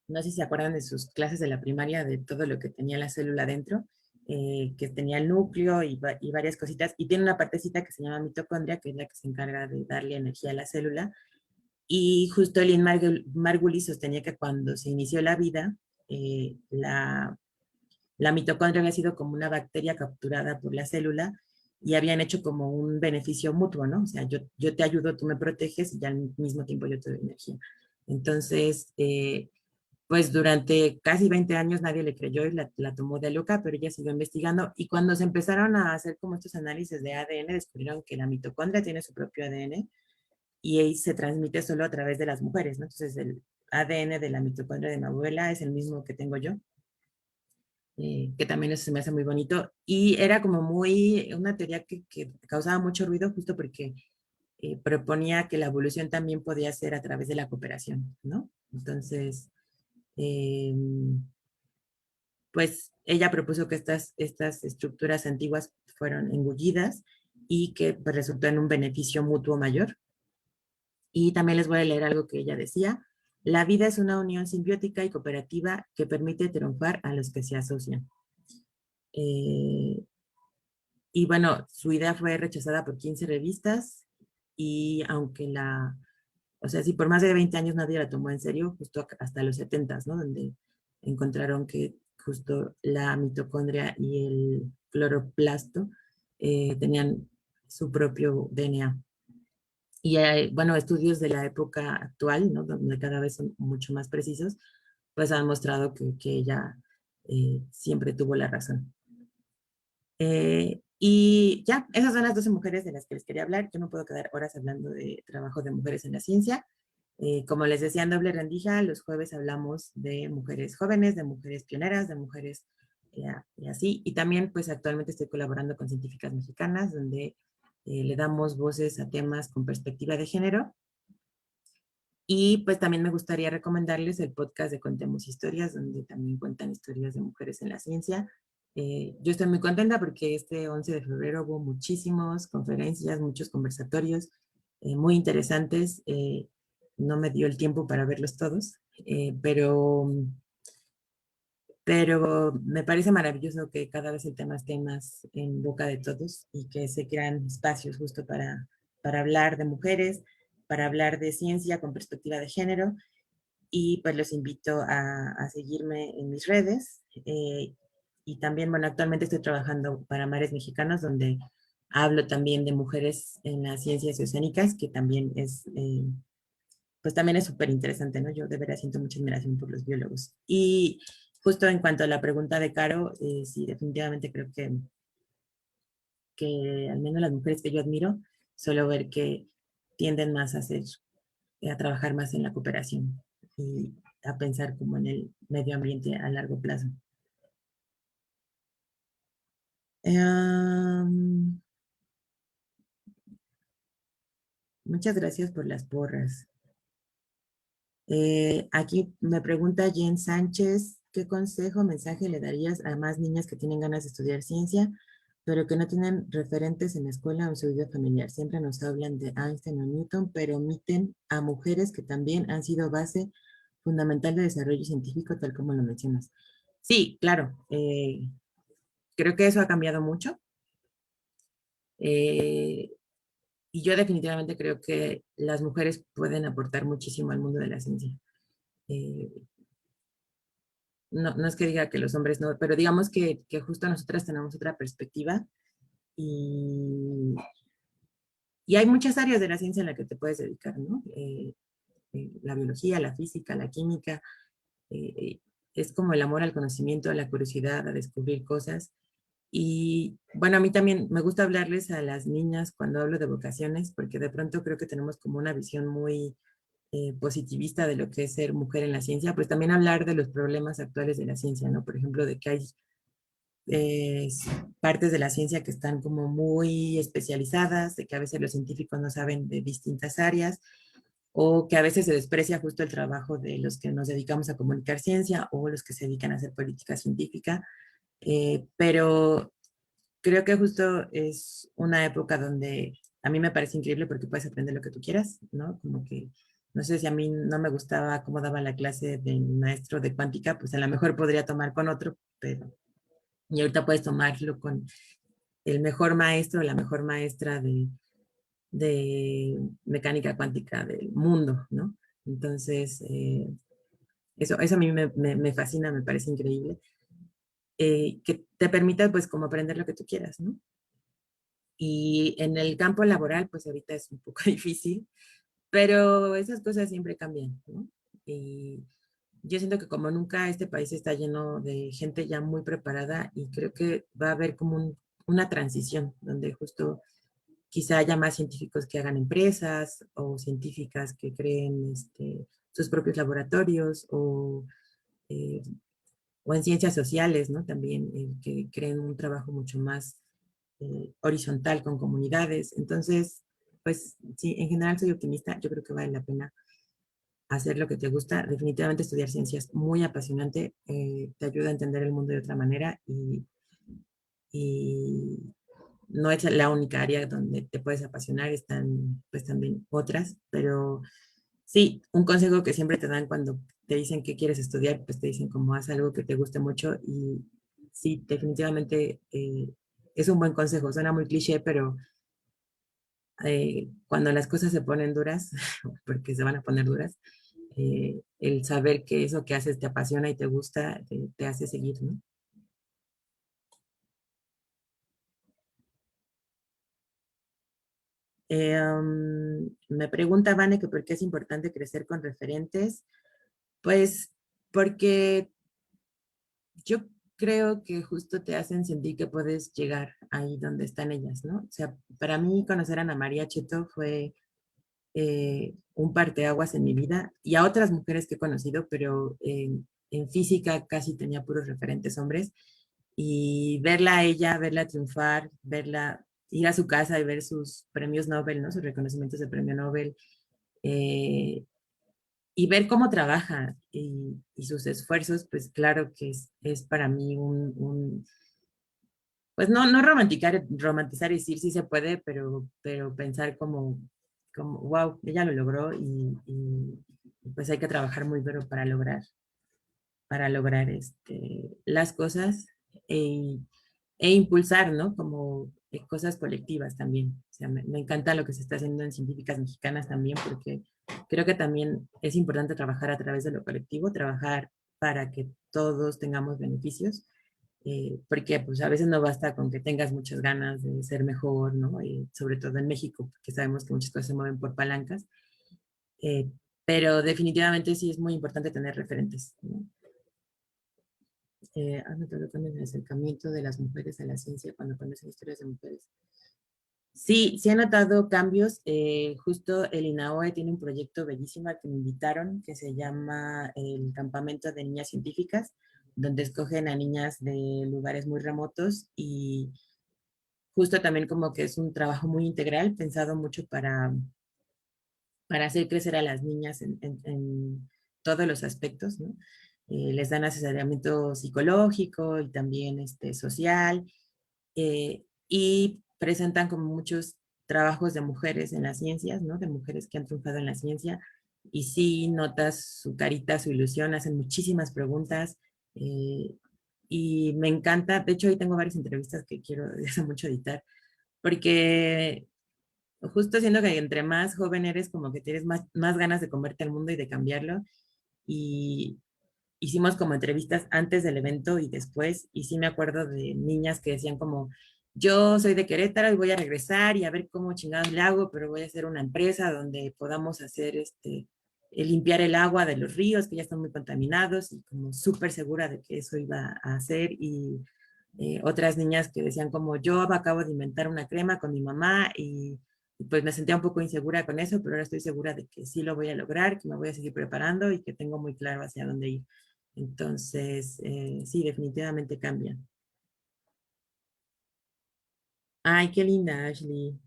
no sé si se acuerdan de sus clases de la primaria, de todo lo que tenía la célula dentro, que tenía el núcleo y varias cositas, y tiene una partecita que se llama mitocondria, que es la que se encarga de darle energía a la célula, y justo Lynn Margulis sostenía que cuando se inició la vida, la mitocondria había sido como una bacteria capturada por la célula y habían hecho como un beneficio mutuo, ¿no? O sea, yo te ayudo, tú me proteges y al mismo tiempo yo te doy energía. Entonces, pues durante casi 20 años nadie le creyó y la tomó de loca, pero ella siguió investigando y cuando se empezaron a hacer como estos análisis de ADN, descubrieron que la mitocondria tiene su propio ADN y ahí se transmite solo a través de las mujeres, ¿no? Entonces el ADN de la mitocondria de mi abuela es el mismo que tengo yo, que también eso se me hace muy bonito. Y era como muy, una teoría que causaba mucho ruido justo porque proponía que la evolución también podía ser a través de la cooperación, ¿no? Entonces, eh, pues ella propuso que estas estructuras antiguas fueron engullidas y que pues, resultó en un beneficio mutuo mayor. Y también les voy a leer algo que ella decía. La vida es una unión simbiótica y cooperativa que permite triunfar a los que se asocian. Eh, y bueno, su idea fue rechazada por 15 revistas y aunque o sea, si por más de 20 años nadie la tomó en serio, justo hasta los 70, ¿no? Donde encontraron que justo la mitocondria y el cloroplasto tenían su propio DNA. Y hay, bueno, estudios de la época actual, ¿no? Donde cada vez son mucho más precisos, pues han mostrado que ella siempre tuvo la razón. Y ya, esas son las 12 mujeres de las que les quería hablar. Yo no puedo quedar horas hablando de trabajo de mujeres en la ciencia. Como les decía en Doble Rendija, los jueves hablamos de mujeres jóvenes, de mujeres pioneras, de mujeres y así. Y también, pues actualmente estoy colaborando con científicas mexicanas, donde le damos voces a temas con perspectiva de género. Y pues también me gustaría recomendarles el podcast de Contemos Historias, donde también cuentan historias de mujeres en la ciencia. Yo estoy muy contenta porque este 11 de febrero hubo muchísimas conferencias, muchos conversatorios muy interesantes. No me dio el tiempo para verlos todos, pero me parece maravilloso que cada vez el tema esté más en boca de todos y que se crean espacios justo para hablar de mujeres, para hablar de ciencia con perspectiva de género. Y pues los invito a seguirme en mis redes. Y también, bueno, actualmente estoy trabajando para Mares Mexicanos, donde hablo también de mujeres en las ciencias oceánicas, que también pues también es súper interesante, ¿no? Yo de verdad siento mucha admiración por los biólogos. Y justo en cuanto a la pregunta de Caro, sí, definitivamente creo que al menos las mujeres que yo admiro, suelo ver que tienden más a hacer, a trabajar más en la cooperación y a pensar como en el medio ambiente a largo plazo. Muchas gracias por las porras. Aquí me pregunta Jen Sánchez, ¿qué consejo o mensaje le darías a más niñas que tienen ganas de estudiar ciencia, pero que no tienen referentes en la escuela o en su vida familiar? Siempre nos hablan de Einstein o Newton, pero omiten a mujeres que también han sido base fundamental de desarrollo científico, tal como lo mencionas. Sí, claro. Creo que eso ha cambiado mucho. Eh, y yo definitivamente creo que las mujeres pueden aportar muchísimo al mundo de la ciencia. Eh, no es que diga que los hombres no, pero digamos que justo nosotras tenemos otra perspectiva y, y hay muchas áreas de la ciencia en la que te puedes dedicar, ¿no? La biología, la física, la química, eh, es como el amor al conocimiento, a la curiosidad, a descubrir cosas. Y bueno, a mí también me gusta hablarles a las niñas cuando hablo de vocaciones, porque de pronto creo que tenemos como una visión muy positivista de lo que es ser mujer en la ciencia, pues también hablar de los problemas actuales de la ciencia, ¿no? Por ejemplo, de que hay eh, partes de la ciencia que están como muy especializadas, de que a veces los científicos no saben de distintas áreas, o que a veces se desprecia justo el trabajo de los que nos dedicamos a comunicar ciencia o los que se dedican a hacer política científica. Pero creo que justo es una época donde a mí me parece increíble porque puedes aprender lo que tú quieras, ¿no? Como que no sé si a mí no me gustaba cómo daba la clase de mi maestro de cuántica, pues a lo mejor podría tomar con otro, pero y ahorita puedes tomarlo con el mejor maestro o la mejor maestra de mecánica cuántica del mundo, ¿no? Entonces, eso a mí me fascina, me parece increíble, que te permita pues como aprender lo que tú quieras, ¿no? Y en el campo laboral, pues ahorita es un poco difícil, pero esas cosas siempre cambian, ¿no? Y yo siento que como nunca este país está lleno de gente ya muy preparada y creo que va a haber como una transición donde justo quizá haya más científicos que hagan empresas o científicas que creen sus propios laboratorios eh, o en ciencias sociales, ¿no? También que creen un trabajo mucho más horizontal con comunidades. Entonces, pues sí, en general soy optimista. Yo creo que vale la pena hacer lo que te gusta. Definitivamente estudiar ciencias muy apasionante, te ayuda a entender el mundo de otra manera y no es la única área donde te puedes apasionar, están pues también otras, pero sí, un consejo que siempre te dan cuando te dicen que quieres estudiar, pues te dicen como haz algo que te guste mucho y sí, definitivamente es un buen consejo, suena muy cliché, pero cuando las cosas se ponen duras, porque se van a poner duras, el saber que eso que haces te apasiona y te gusta, te hace seguir, ¿no? Me pregunta Vane que por qué es importante crecer con referentes. Pues porque yo creo que justo te hacen sentir que puedes llegar ahí donde están ellas, ¿no? O sea, para mí conocer a Ana María Cheto fue un parteaguas en mi vida y a otras mujeres que he conocido, pero en física casi tenía puros referentes hombres y verla a ella, verla triunfar, verla ir a su casa y ver sus premios Nobel, ¿no? Sus reconocimientos de premio Nobel, eh, y ver cómo trabaja y sus esfuerzos, pues claro que es para mí pues no romantizar y decir sí se puede, pero pensar como, wow, ella lo logró y pues hay que trabajar muy duro para lograr las cosas e, e impulsar, ¿no? Como cosas colectivas también. O sea, me encanta lo que se está haciendo en científicas mexicanas también, porque creo que también es importante trabajar a través de lo colectivo, trabajar para que todos tengamos beneficios, porque pues a veces no basta con que tengas muchas ganas de ser mejor, ¿no? Sobre todo en México, porque sabemos que muchas cosas se mueven por palancas, eh, pero definitivamente sí es muy importante tener referentes, ¿no? ¿Has notado cambios en el acercamiento de las mujeres a la ciencia cuando conocen historias de mujeres? Sí, sí he notado cambios. Justo el INAOE tiene un proyecto bellísimo al que me invitaron que se llama el Campamento de Niñas Científicas, donde escogen a niñas de lugares muy remotos y justo también como que es un trabajo muy integral, pensado mucho para hacer crecer a las niñas en todos los aspectos, ¿no? Les dan asesoramiento psicológico y también social, y presentan como muchos trabajos de mujeres en las ciencias, ¿no? De mujeres que han triunfado en la ciencia, y sí notas su carita, su ilusión, hacen muchísimas preguntas, eh, y me encanta, de hecho hoy tengo varias entrevistas que quiero desde hace mucho editar, porque justo siento que entre más joven eres, como que tienes más ganas de comerte al mundo y de cambiarlo. Y hicimos como entrevistas antes del evento y después, y sí me acuerdo de niñas que decían como, yo soy de Querétaro y voy a regresar y a ver cómo chingados le hago, pero voy a hacer una empresa donde podamos hacer limpiar el agua de los ríos que ya están muy contaminados y como súper segura de que eso iba a hacer y otras niñas que decían como yo acabo de inventar una crema con mi mamá y pues me sentía un poco insegura con eso, pero ahora estoy segura de que sí lo voy a lograr, que me voy a seguir preparando y que tengo muy claro hacia dónde ir. Entonces, sí, definitivamente cambia. Ay, qué linda, Ashley.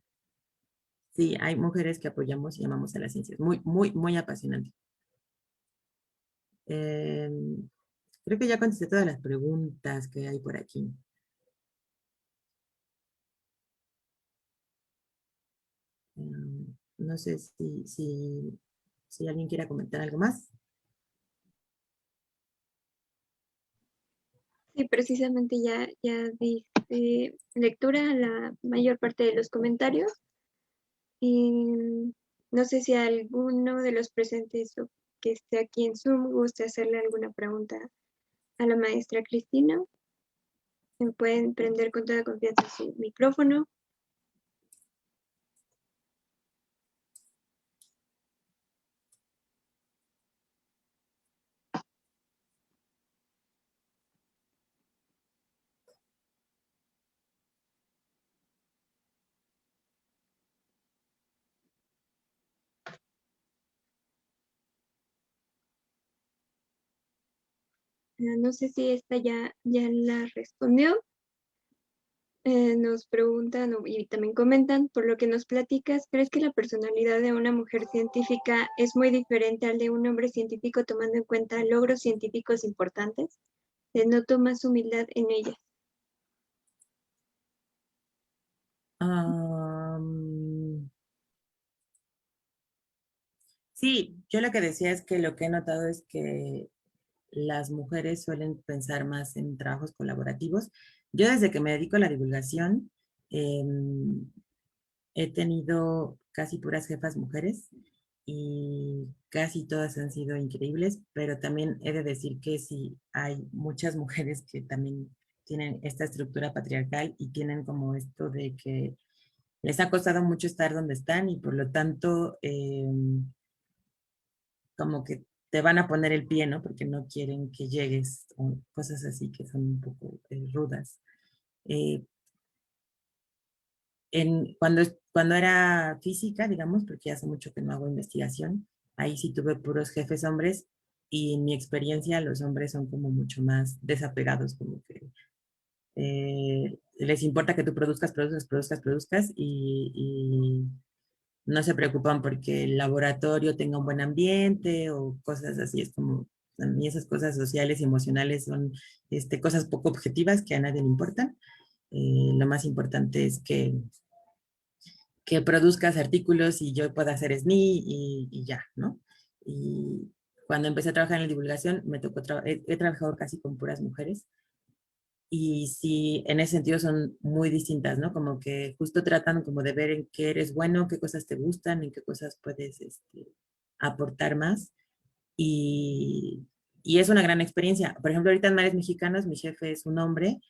Sí, hay mujeres que apoyamos y amamos a las ciencias. Muy, muy, muy apasionante. Eh, Creo que ya contesté todas las preguntas que hay por aquí. No sé si si alguien quiera comentar algo más. Sí, precisamente ya di lectura a la mayor parte de los comentarios. Y no sé si alguno de los presentes o que esté aquí en Zoom guste hacerle alguna pregunta a la maestra Cristina. Me pueden prender con toda confianza su micrófono. No sé si esta ya la respondió. Nos preguntan y también comentan, por lo que nos platicas, ¿crees que la personalidad de una mujer científica es muy diferente al de un hombre científico tomando en cuenta logros científicos importantes? Noto más humildad en ella. Sí, yo lo que decía es que lo que he notado es que las mujeres suelen pensar más en trabajos colaborativos. Yo desde que me dedico a la divulgación, he tenido casi puras jefas mujeres y casi todas han sido increíbles, pero también he de decir que sí hay muchas mujeres que también tienen esta estructura patriarcal y tienen como esto de que les ha costado mucho estar donde están y por lo tanto como que te van a poner el pie, ¿no? Porque no quieren que llegues, o cosas así que son un poco rudas. Eh, cuando era física, digamos, porque hace mucho que no hago investigación, ahí sí tuve puros jefes hombres y en mi experiencia los hombres son como mucho más desapegados, como que les importa que tú produzcas y no se preocupan porque el laboratorio tenga un buen ambiente o cosas así. Es como, a mí esas cosas sociales y emocionales son cosas poco objetivas que a nadie le importan. Lo más importante es que produzcas artículos y yo pueda hacer SNI y ya, ¿no? Y cuando empecé a trabajar en la divulgación, me tocó he trabajado casi con puras mujeres y sí, en ese sentido son muy distintas, ¿no? Como que justo tratan como de ver en qué eres bueno, qué cosas te gustan, en qué cosas puedes aportar más. Y, y es una gran experiencia. Por ejemplo, ahorita en Mares Mexicanas, mi jefe es un hombre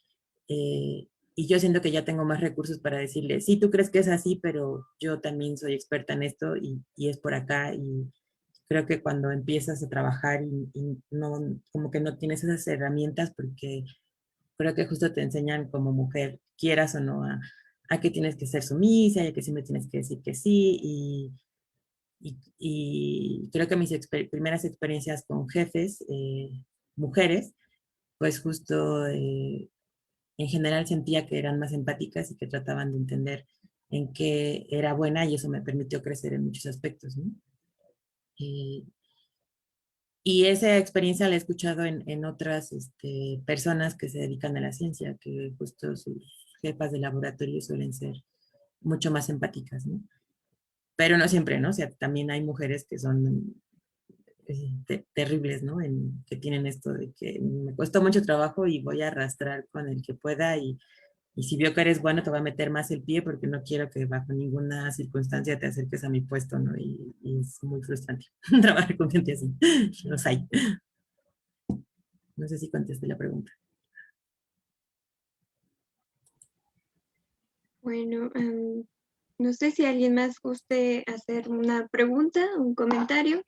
eh, y yo siento que ya tengo más recursos para decirle, sí, tú crees que es así, pero yo también soy experta en esto y es por acá. Y creo que cuando empiezas a trabajar y no, como que no tienes esas herramientas porque creo que justo te enseñan como mujer, quieras o no, a que tienes que ser sumisa y a que siempre tienes que decir que sí. Y creo que mis primeras experiencias con jefes, mujeres, pues justo en general sentía que eran más empáticas y que trataban de entender en qué era buena y eso me permitió crecer en muchos aspectos, ¿no? Y, y esa experiencia la he escuchado en otras personas que se dedican a la ciencia, que justo sus jefas de laboratorio suelen ser mucho más empáticas, ¿no? Pero no siempre, ¿no? O sea, también hay mujeres que son terribles, ¿no? Que tienen esto de que me cuesta mucho trabajo y voy a arrastrar con el que pueda y si veo que eres bueno te voy a meter más el pie porque no quiero que bajo ninguna circunstancia te acerques a mi puesto, ¿no? Y es muy frustrante trabajar con gente así. Los hay. No sé si contesté la pregunta. Bueno, no sé si alguien más guste hacer una pregunta, un comentario,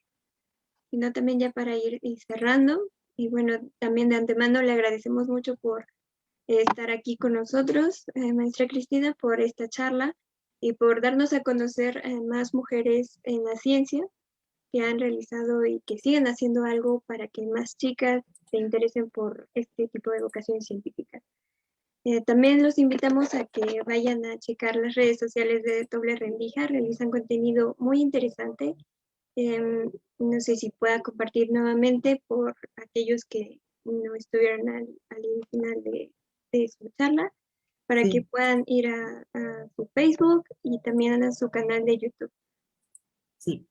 y no también ya para ir cerrando. Y bueno, también de antemano le agradecemos mucho por estar aquí con nosotros, maestra Cristina, por esta charla y por darnos a conocer más mujeres en la ciencia que han realizado y que siguen haciendo algo para que más chicas se interesen por este tipo de vocaciones científicas. También los invitamos a que vayan a checar las redes sociales de Doble Rendija, realizan contenido muy interesante. No sé si pueda compartir nuevamente por aquellos que no estuvieron al final de su charla, para que Sí, puedan ir a su Facebook y también a su canal de YouTube. sí.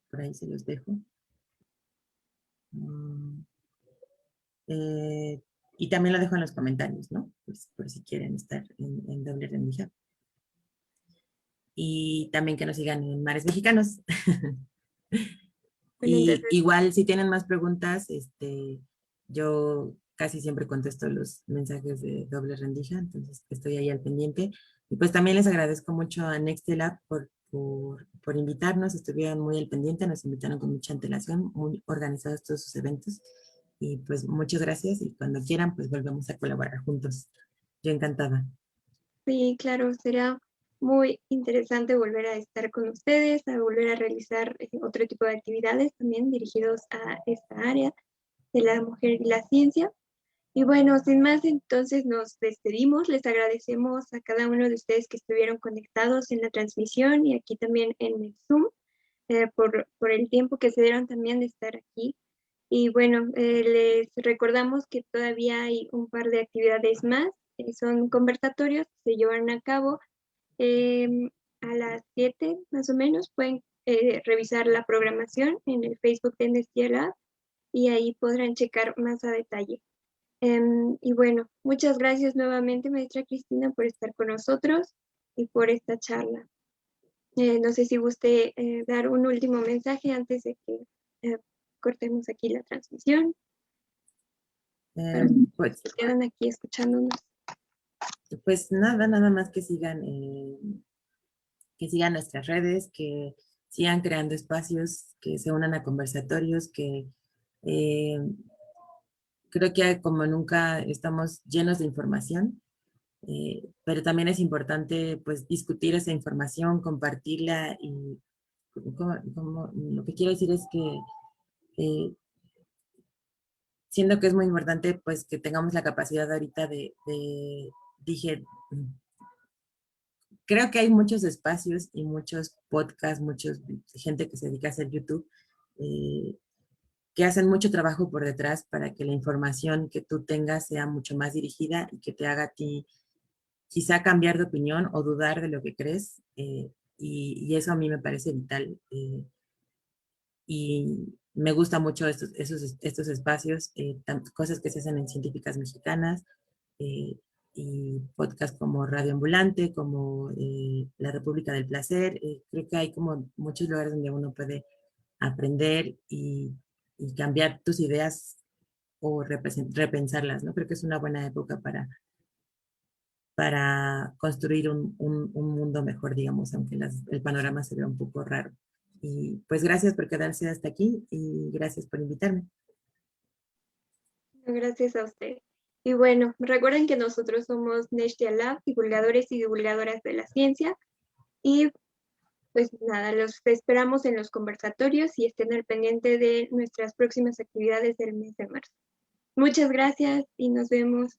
por ahí se los dejo. Y también lo dejo en los comentarios, ¿no? Pues, por si quieren estar en Doble Rendija. Y también que nos sigan en Mares Mexicanos. Bueno, Y entonces, igual si tienen más preguntas, yo casi siempre contesto los mensajes de Doble Rendija, entonces estoy ahí al pendiente. Y pues también les agradezco mucho a Nextelab por invitarnos, estuvieron muy al pendiente, nos invitaron con mucha antelación, muy organizados todos sus eventos. Y pues muchas gracias y cuando quieran pues volvemos a colaborar juntos. Yo encantada. sí, claro, será muy interesante volver a estar con ustedes, a volver a realizar otro tipo de actividades también dirigidos a esta área de la mujer y la ciencia. Y bueno, sin más, entonces nos despedimos. Les agradecemos a cada uno de ustedes que estuvieron conectados en la transmisión y aquí también en el Zoom, por el tiempo que se dieron también de estar aquí. Y bueno, les recordamos que todavía hay un par de actividades más. Son conversatorios que se llevan a cabo a las 7 más o menos. Pueden revisar la programación en el Facebook de Nestiela y ahí podrán checar más a detalle. Y bueno, muchas gracias nuevamente, maestra Cristina, por estar con nosotros y por esta charla. No sé si guste dar un último mensaje antes de que eh, cortemos aquí la transmisión. Para Pues, los que quedan aquí escuchándonos. pues nada más que sigan nuestras redes, que sigan creando espacios, que se unan a conversatorios, que eh, creo que como nunca estamos llenos de información, pero también es importante pues discutir esa información, compartirla y lo que quiero decir es que siento que es muy importante pues que tengamos la capacidad ahorita dije, creo que hay muchos espacios y muchos podcasts, muchos gente que se dedica a hacer YouTube, eh, que hacen mucho trabajo por detrás para que la información que tú tengas sea mucho más dirigida y que te haga a ti quizá cambiar de opinión o dudar de lo que crees. Y eso a mí me parece vital. Y me gusta mucho estos espacios, cosas que se hacen en Científicas Mexicanas, eh, y podcast como Radio Ambulante, como La República del Placer. Creo que hay como muchos lugares donde uno puede aprender y cambiar tus ideas o repensarlas, ¿no? Creo que es una buena época para construir un mundo mejor, digamos, aunque el panorama se vea un poco raro. Y pues gracias por quedarse hasta aquí y gracias por invitarme. Gracias a usted. Y bueno, recuerden que nosotros somos Neshtia Lab, divulgadores y divulgadoras de la ciencia. Y pues nada, los esperamos en los conversatorios y estén al pendiente de nuestras próximas actividades del mes de marzo. Muchas gracias y nos vemos.